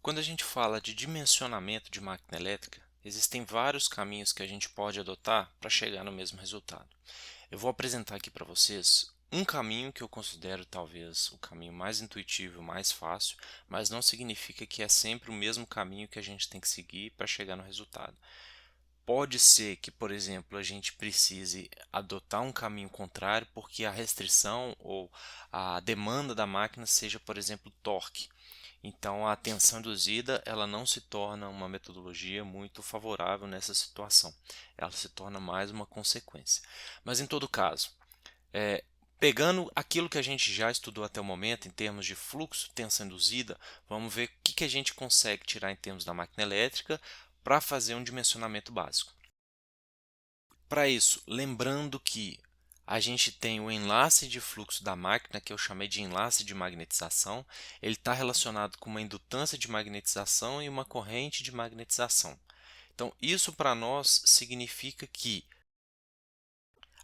Quando a gente fala de dimensionamento de máquina elétrica, existem vários caminhos que a gente pode adotar para chegar no mesmo resultado. Eu vou apresentar aqui para vocês um caminho que eu considero talvez o caminho mais intuitivo, mais fácil, mas não significa que é sempre o mesmo caminho que a gente tem que seguir para chegar no resultado. Pode ser que, por exemplo, a gente precise adotar um caminho contrário porque a restrição ou a demanda da máquina seja, por exemplo, torque. Então, a tensão induzida ela não se torna uma metodologia muito favorável nessa situação. Ela se torna mais uma consequência. Mas, em todo caso, é, pegando aquilo que a gente já estudou até o momento, em termos de fluxo, tensão induzida, vamos ver o que a gente consegue tirar em termos da máquina elétrica para fazer um dimensionamento básico. Para isso, lembrando que a gente tem o enlace de fluxo da máquina, que eu chamei de enlace de magnetização. Ele está relacionado com uma indutância de magnetização e uma corrente de magnetização. Então, isso para nós significa que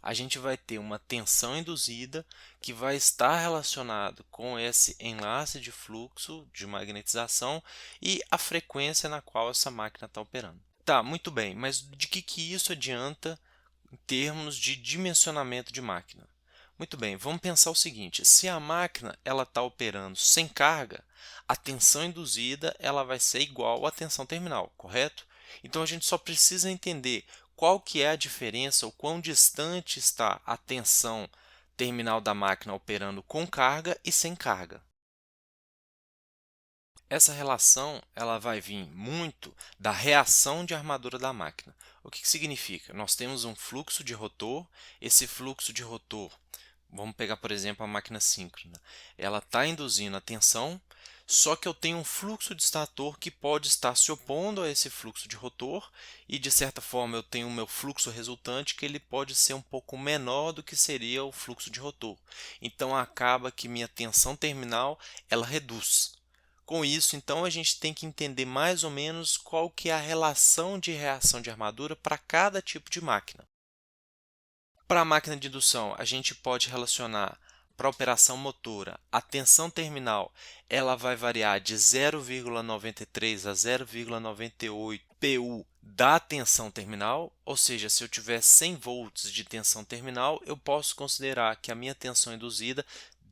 a gente vai ter uma tensão induzida que vai estar relacionado com esse enlace de fluxo de magnetização e a frequência na qual essa máquina está operando. Tá, muito bem, mas de que isso adianta em termos de dimensionamento de máquina? Muito bem, vamos pensar o seguinte: se a máquina ela está operando sem carga, a tensão induzida ela vai ser igual à tensão terminal, correto? Então a gente só precisa entender qual que é a diferença, o quão distante está a tensão terminal da máquina operando com carga e sem carga. Essa relação ela vai vir muito da reação de armadura da máquina. O que significa? Nós temos um fluxo de rotor, esse fluxo de rotor, vamos pegar por exemplo a máquina síncrona, ela está induzindo a tensão, só que eu tenho um fluxo de estator que pode estar se opondo a esse fluxo de rotor e de certa forma eu tenho o meu fluxo resultante que ele pode ser um pouco menor do que seria o fluxo de rotor. Então acaba que minha tensão terminal ela reduz. Com isso, então, a gente tem que entender mais ou menos qual que é a relação de reação de armadura para cada tipo de máquina. Para a máquina de indução, a gente pode relacionar para a operação motora, a tensão terminal ela vai variar de 0,93 a 0,98 PU da tensão terminal, ou seja, se eu tiver 100 volts de tensão terminal, eu posso considerar que a minha tensão induzida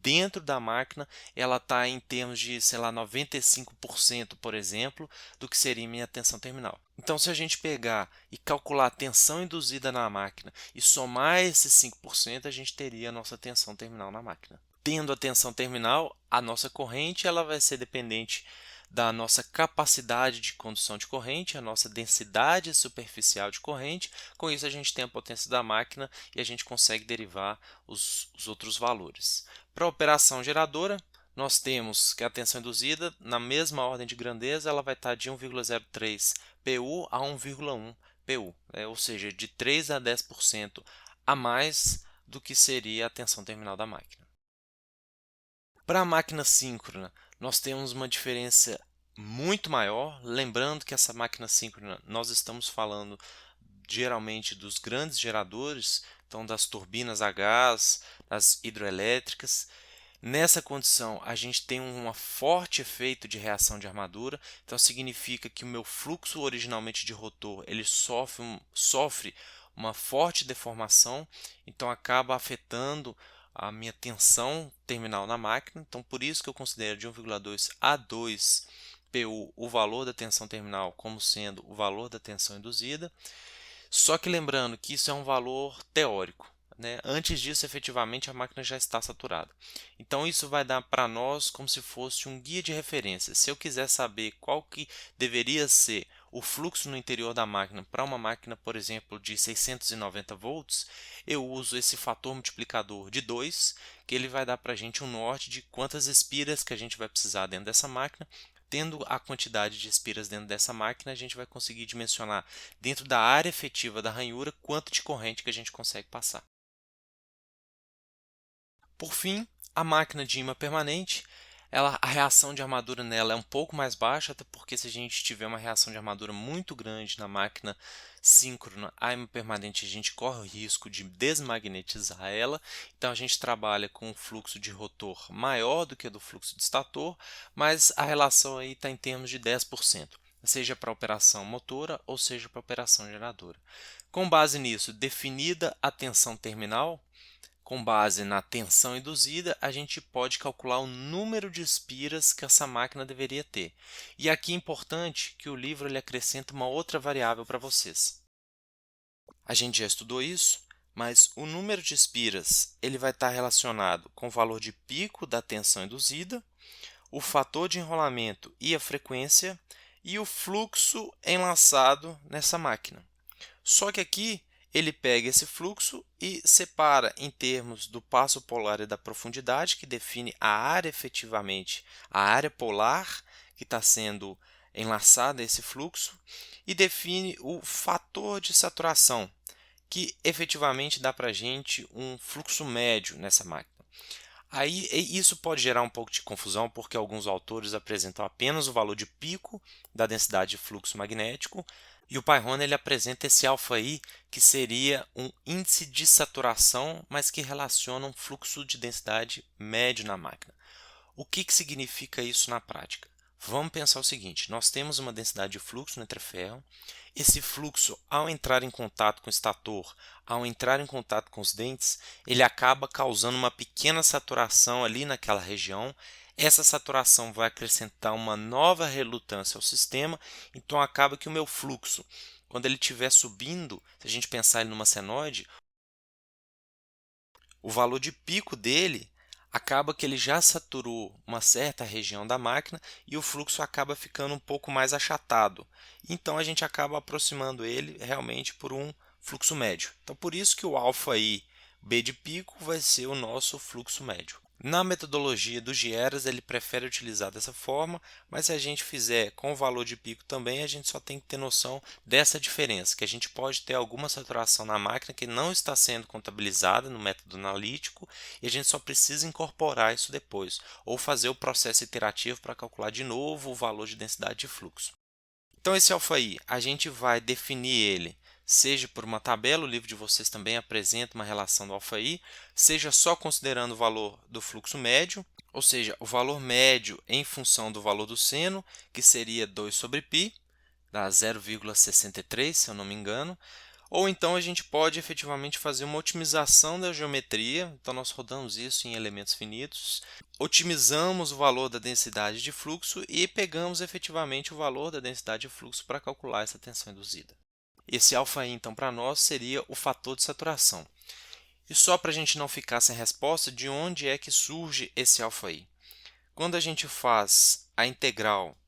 dentro da máquina ela está em termos de, sei lá, 95%, por exemplo, do que seria minha tensão terminal. Então, se a gente pegar e calcular a tensão induzida na máquina e somar esses 5%, a gente teria a nossa tensão terminal na máquina. Tendo a tensão terminal, a nossa corrente ela vai ser dependente da nossa capacidade de condução de corrente, a nossa densidade superficial de corrente. Com isso, a gente tem a potência da máquina e a gente consegue derivar os outros valores. Para a operação geradora, nós temos que a tensão induzida, na mesma ordem de grandeza, ela vai estar de 1,03 PU a 1,1 PU, ou seja, de 3 a 10% a mais do que seria a tensão terminal da máquina. Para a máquina síncrona, nós temos uma diferença muito maior, lembrando que essa máquina síncrona nós estamos falando geralmente dos grandes geradores, então das turbinas a gás, das hidroelétricas. Nessa condição, a gente tem um forte efeito de reação de armadura, então significa que o meu fluxo originalmente de rotor ele sofre uma forte deformação, então acaba afetando a minha tensão terminal na máquina. Então, por isso que eu considero de 1,2 a 2 PU o valor da tensão terminal como sendo o valor da tensão induzida. Só que lembrando que isso é um valor teórico, né? Antes disso, efetivamente, a máquina já está saturada. Então, isso vai dar para nós como se fosse um guia de referência. Se eu quiser saber qual que deveria ser o fluxo no interior da máquina para uma máquina, por exemplo, de 690 volts, eu uso esse fator multiplicador de 2, que ele vai dar para a gente um norte de quantas espiras que a gente vai precisar dentro dessa máquina. Tendo a quantidade de espiras dentro dessa máquina, a gente vai conseguir dimensionar dentro da área efetiva da ranhura quanto de corrente que a gente consegue passar. Por fim, a máquina de ímã permanente, a reação de armadura nela é um pouco mais baixa, até porque se a gente tiver uma reação de armadura muito grande na máquina síncrona AIMA permanente, a gente corre o risco de desmagnetizar ela. Então a gente trabalha com um fluxo de rotor maior do que o do fluxo de estator, mas a relação aí está em termos de 10%, seja para operação motora ou seja para operação geradora. Com base nisso, definida a tensão terminal, com base na tensão induzida, a gente pode calcular o número de espiras que essa máquina deveria ter. E aqui é importante que o livro ele acrescenta uma outra variável para vocês. A gente já estudou isso, mas o número de espiras ele vai estar relacionado com o valor de pico da tensão induzida, o fator de enrolamento e a frequência, e o fluxo enlaçado nessa máquina. Só que aqui ele pega esse fluxo e separa em termos do passo polar e da profundidade, que define a área efetivamente, a área polar que está sendo enlaçada a esse fluxo, e define o fator de saturação, que efetivamente dá para a gente um fluxo médio nessa máquina. Aí isso pode gerar um pouco de confusão, porque alguns autores apresentam apenas o valor de pico da densidade de fluxo magnético, e o Python ele apresenta esse alfa-I, que seria um índice de saturação, mas que relaciona um fluxo de densidade médio na máquina. O que significa isso na prática? Vamos pensar o seguinte: nós temos uma densidade de fluxo no entreferro. Esse fluxo, ao entrar em contato com o estator, ao entrar em contato com os dentes, ele acaba causando uma pequena saturação ali naquela região. Essa saturação vai acrescentar uma nova relutância ao sistema, então acaba que o meu fluxo, quando ele estiver subindo, se a gente pensar ele numa senoide, o valor de pico dele acaba que ele já saturou uma certa região da máquina e o fluxo acaba ficando um pouco mais achatado. Então a gente acaba aproximando ele realmente por um fluxo médio. Então por isso que o alfa-I B de pico vai ser o nosso fluxo médio. Na metodologia do Gieras, ele prefere utilizar dessa forma, mas se a gente fizer com o valor de pico também, a gente só tem que ter noção dessa diferença, que a gente pode ter alguma saturação na máquina que não está sendo contabilizada no método analítico e a gente só precisa incorporar isso depois, ou fazer o processo iterativo para calcular de novo o valor de densidade de fluxo. Então esse alfa-I, a gente vai definir ele, seja por uma tabela, o livro de vocês também apresenta uma relação do alfa-I, seja só considerando o valor do fluxo médio, ou seja, o valor médio em função do valor do seno, que seria 2 sobre π, dá 0,63, se eu não me engano. Ou então a gente pode efetivamente fazer uma otimização da geometria, então nós rodamos isso em elementos finitos, otimizamos o valor da densidade de fluxo e pegamos efetivamente o valor da densidade de fluxo para calcular essa tensão induzida. Esse alfa-I, então, para nós seria o fator de saturação. E só para a gente não ficar sem resposta, de onde é que surge esse alfa-I? Quando a gente faz a integral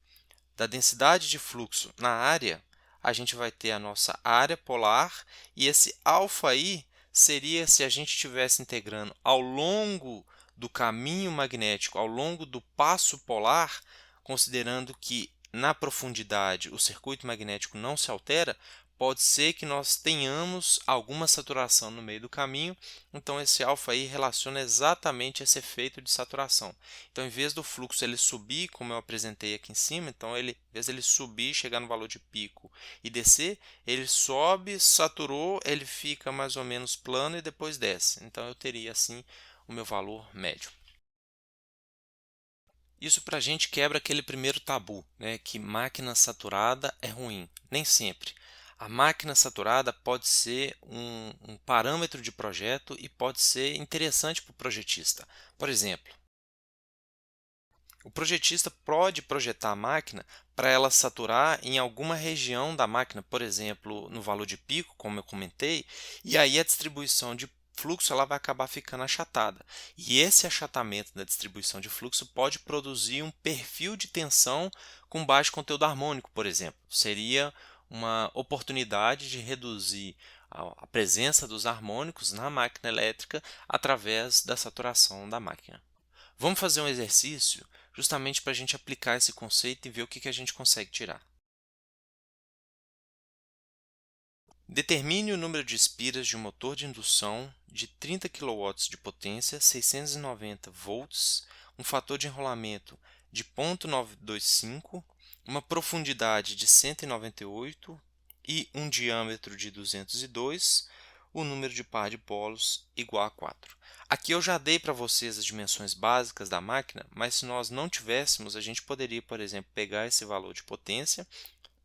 da densidade de fluxo na área, a gente vai ter a nossa área polar e esse alfa-I seria se a gente estivesse integrando ao longo do caminho magnético, ao longo do passo polar, considerando que na profundidade o circuito magnético não se altera, pode ser que nós tenhamos alguma saturação no meio do caminho, então esse alfa-I relaciona exatamente esse efeito de saturação. Então, em vez do fluxo ele subir, como eu apresentei aqui em cima, então em vez de ele subir, chegar no valor de pico e descer, ele sobe, saturou, ele fica mais ou menos plano e depois desce. Então eu teria assim o meu valor médio. Isso para a gente quebra aquele primeiro tabu, né, que máquina saturada é ruim. Nem sempre. A máquina saturada pode ser um parâmetro de projeto e pode ser interessante para o projetista. Por exemplo, o projetista pode projetar a máquina para ela saturar em alguma região da máquina, por exemplo, no valor de pico, como eu comentei, e aí a distribuição de fluxo ela vai acabar ficando achatada. E esse achatamento da distribuição de fluxo pode produzir um perfil de tensão com baixo conteúdo harmônico, por exemplo. Seria uma oportunidade de reduzir a presença dos harmônicos na máquina elétrica através da saturação da máquina. Vamos fazer um exercício justamente para a gente aplicar esse conceito e ver o que a gente consegue tirar. Determine o número de espiras de um motor de indução de 30 kW de potência, 690 volts, um fator de enrolamento de 0,925, uma profundidade de 198 e um diâmetro de 202, o número de par de polos igual a 4. Aqui eu já dei para vocês as dimensões básicas da máquina, mas se nós não tivéssemos, a gente poderia, por exemplo, pegar esse valor de potência,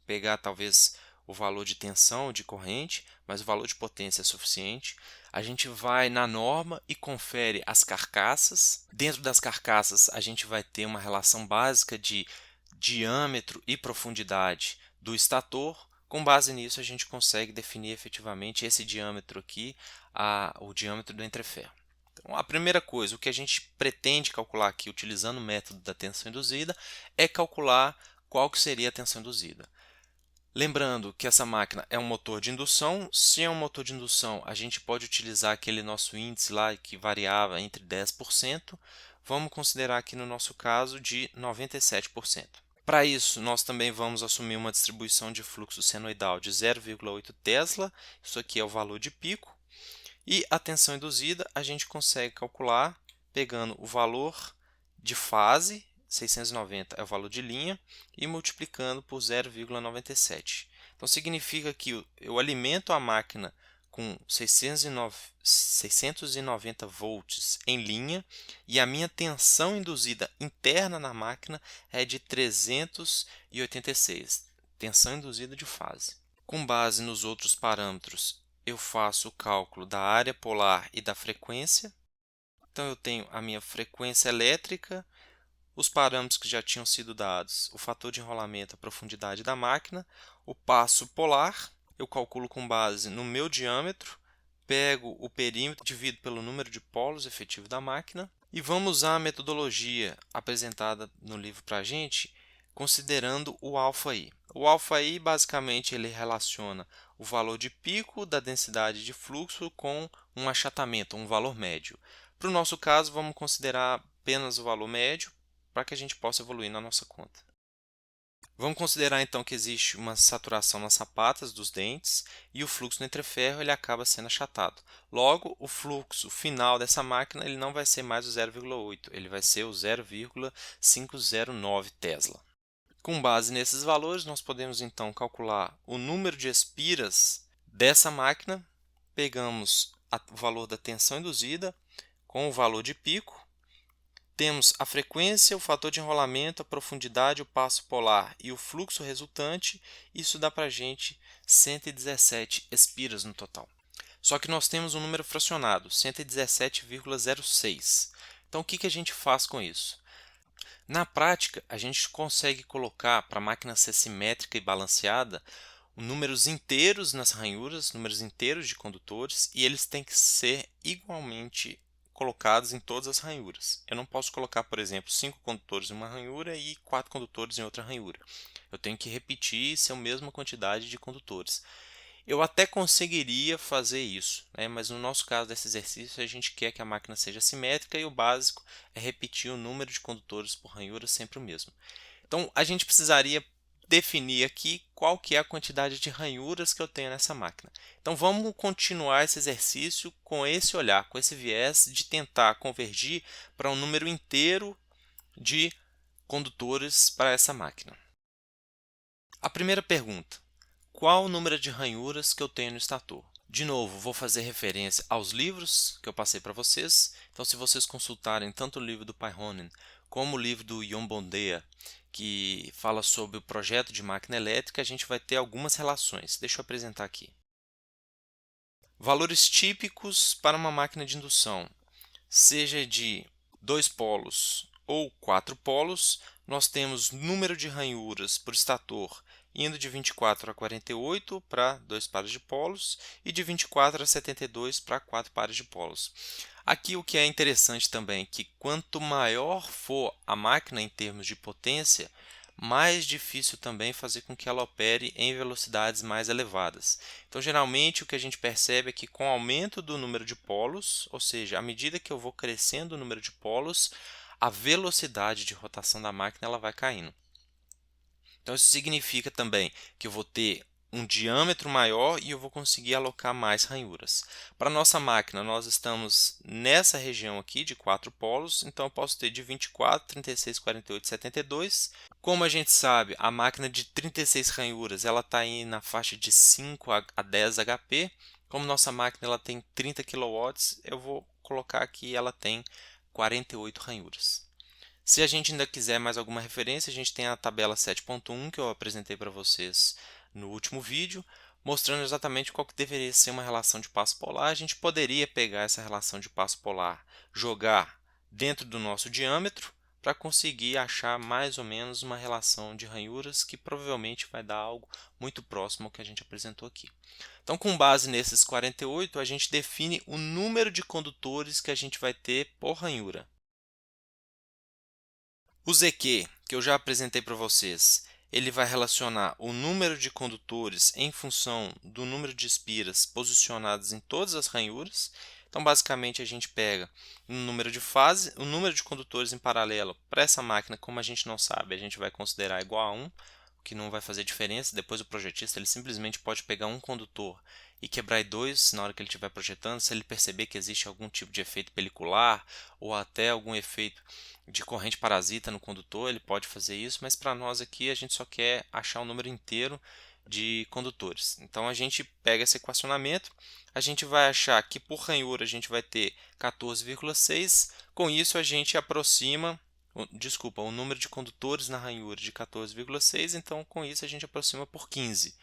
pegar talvez o valor de tensão de corrente, mas o valor de potência é suficiente. A gente vai na norma e confere as carcaças. Dentro das carcaças, a gente vai ter uma relação básica de diâmetro e profundidade do estator. Com base nisso, a gente consegue definir efetivamente esse diâmetro aqui, o diâmetro do entreferro. Então, a primeira coisa, o que a gente pretende calcular aqui, utilizando o método da tensão induzida, é calcular qual que seria a tensão induzida. Lembrando que essa máquina é um motor de indução. Se é um motor de indução, a gente pode utilizar aquele nosso índice lá que variava entre 10%. Vamos considerar aqui no nosso caso de 97%. Para isso, nós também vamos assumir uma distribuição de fluxo senoidal de 0,8 Tesla. Isso aqui é o valor de pico. E a tensão induzida a gente consegue calcular pegando o valor de fase, 690 é o valor de linha, e multiplicando por 0,97. Então significa que eu alimento a máquina com 690 volts em linha e a minha tensão induzida interna na máquina é de 386, tensão induzida de fase. Com base nos outros parâmetros, eu faço o cálculo da área polar e da frequência. Então eu tenho a minha frequência elétrica, os parâmetros que já tinham sido dados, o fator de enrolamento, a profundidade da máquina, o passo polar, eu calculo com base no meu diâmetro, pego o perímetro, divido pelo número de polos efetivo da máquina e vamos usar a metodologia apresentada no livro para a gente, considerando o αi. O αi basicamente ele relaciona o valor de pico da densidade de fluxo com um achatamento, um valor médio. Para o nosso caso, vamos considerar apenas o valor médio para que a gente possa evoluir na nossa conta. Vamos considerar então que existe uma saturação nas sapatas dos dentes e o fluxo no entreferro ele acaba sendo achatado. Logo, o fluxo final dessa máquina ele não vai ser mais o 0,8, ele vai ser o 0,509 Tesla. Com base nesses valores, nós podemos então calcular o número de espiras dessa máquina, pegamos o valor da tensão induzida com o valor de pico, temos a frequência, o fator de enrolamento, a profundidade, o passo polar e o fluxo resultante. Isso dá para a gente 117 espiras no total. Só que nós temos um número fracionado, 117,06. Então o que a gente faz com isso? Na prática, a gente consegue colocar, para a máquina ser simétrica e balanceada, números inteiros nas ranhuras, números inteiros de condutores, e eles têm que ser igualmente colocados em todas as ranhuras. Eu não posso colocar, por exemplo, 5 condutores em uma ranhura e 4 condutores em outra ranhura. Eu tenho que repetir e ser a mesma quantidade de condutores. Eu até conseguiria fazer isso, né? Mas no nosso caso desse exercício, a gente quer que a máquina seja simétrica e o básico é repetir o número de condutores por ranhura sempre o mesmo. Então, a gente precisaria definir aqui qual que é a quantidade de ranhuras que eu tenho nessa máquina. Então vamos continuar esse exercício com esse olhar, com esse viés de tentar convergir para um número inteiro de condutores para essa máquina. A primeira pergunta: qual o número de ranhuras que eu tenho no estator? De novo, vou fazer referência aos livros que eu passei para vocês. Então, se vocês consultarem tanto o livro do Paihonen como o livro do Jon Bondea, que fala sobre o projeto de máquina elétrica, a gente vai ter algumas relações. Deixa eu apresentar aqui. Valores típicos para uma máquina de indução, seja de 2 polos ou 4 polos, nós temos número de ranhuras por estator indo de 24 a 48 para 2 pares de polos e de 24 a 72 para 4 pares de polos. Aqui o que é interessante também é que quanto maior for a máquina em termos de potência, mais difícil também fazer com que ela opere em velocidades mais elevadas. Então, geralmente, o que a gente percebe é que com o aumento do número de polos, ou seja, à medida que eu vou crescendo o número de polos, a velocidade de rotação da máquina ela vai caindo. Então, isso significa também que eu vou ter um diâmetro maior e eu vou conseguir alocar mais ranhuras. Para a nossa máquina, nós estamos nessa região aqui de 4 polos, então eu posso ter de 24, 36, 48, 72. Como a gente sabe, a máquina de 36 ranhuras ela está aí na faixa de 5 a 10 HP. Como nossa máquina ela tem 30 kW, eu vou colocar aqui ela tem 48 ranhuras. Se a gente ainda quiser mais alguma referência, a gente tem a tabela 7.1 que eu apresentei para vocês no último vídeo, mostrando exatamente qual que deveria ser uma relação de passo polar. A gente poderia pegar essa relação de passo polar, jogar dentro do nosso diâmetro para conseguir achar mais ou menos uma relação de ranhuras que provavelmente vai dar algo muito próximo ao que a gente apresentou aqui. Então, com base nesses 48, a gente define o número de condutores que a gente vai ter por ranhura. O ZQ, que eu já apresentei para vocês, ele vai relacionar o número de condutores em função do número de espiras posicionadas em todas as ranhuras. Então, basicamente, a gente pega o número de fase, o número de condutores em paralelo para essa máquina, como a gente não sabe, a gente vai considerar igual a 1, o que não vai fazer diferença. Depois o projetista ele simplesmente pode pegar um condutor e quebrar em dois na hora que ele estiver projetando, se ele perceber que existe algum tipo de efeito pelicular ou até algum efeito de corrente parasita no condutor, ele pode fazer isso, mas para nós aqui a gente só quer achar o número inteiro de condutores. Então a gente pega esse equacionamento, a gente vai achar que por ranhura a gente vai ter 14,6, com isso a gente aproxima, o número de condutores na ranhura de 14,6, então com isso a gente aproxima por 15.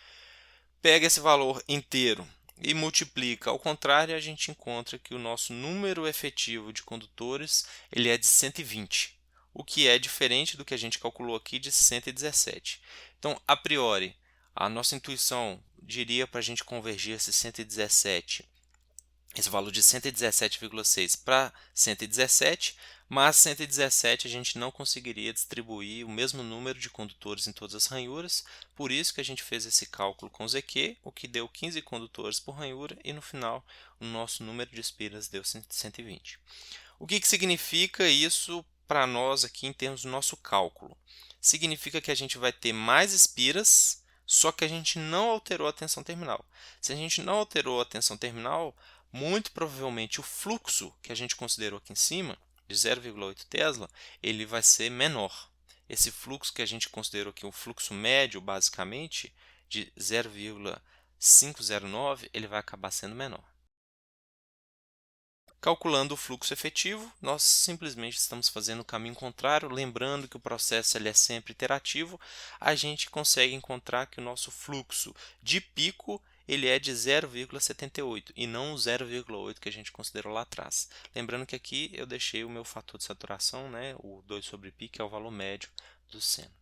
Pega esse valor inteiro e multiplica ao contrário, a gente encontra que o nosso número efetivo de condutores ele é de 120, o que é diferente do que a gente calculou aqui de 117. Então, a priori, a nossa intuição diria para a gente convergir esse valor de 117,6 para 117, mas 117 a gente não conseguiria distribuir o mesmo número de condutores em todas as ranhuras, por isso que a gente fez esse cálculo com ZQ, o que deu 15 condutores por ranhura e no final o nosso número de espiras deu 120. O que significa isso para nós aqui em termos do nosso cálculo? Significa que a gente vai ter mais espiras, só que a gente não alterou a tensão terminal. Se a gente não alterou a tensão terminal, muito provavelmente o fluxo que a gente considerou aqui em cima, de 0,8 Tesla, ele vai ser menor. Esse fluxo que a gente considerou aqui, o fluxo médio, basicamente, de 0,509, ele vai acabar sendo menor. Calculando o fluxo efetivo, nós simplesmente estamos fazendo o caminho contrário, lembrando que o processo ele é sempre iterativo, a gente consegue encontrar que o nosso fluxo de pico ele é de 0,78 e não o 0,8 que a gente considerou lá atrás. Lembrando que aqui eu deixei o meu fator de saturação, né, o 2 sobre π, que é o valor médio do seno.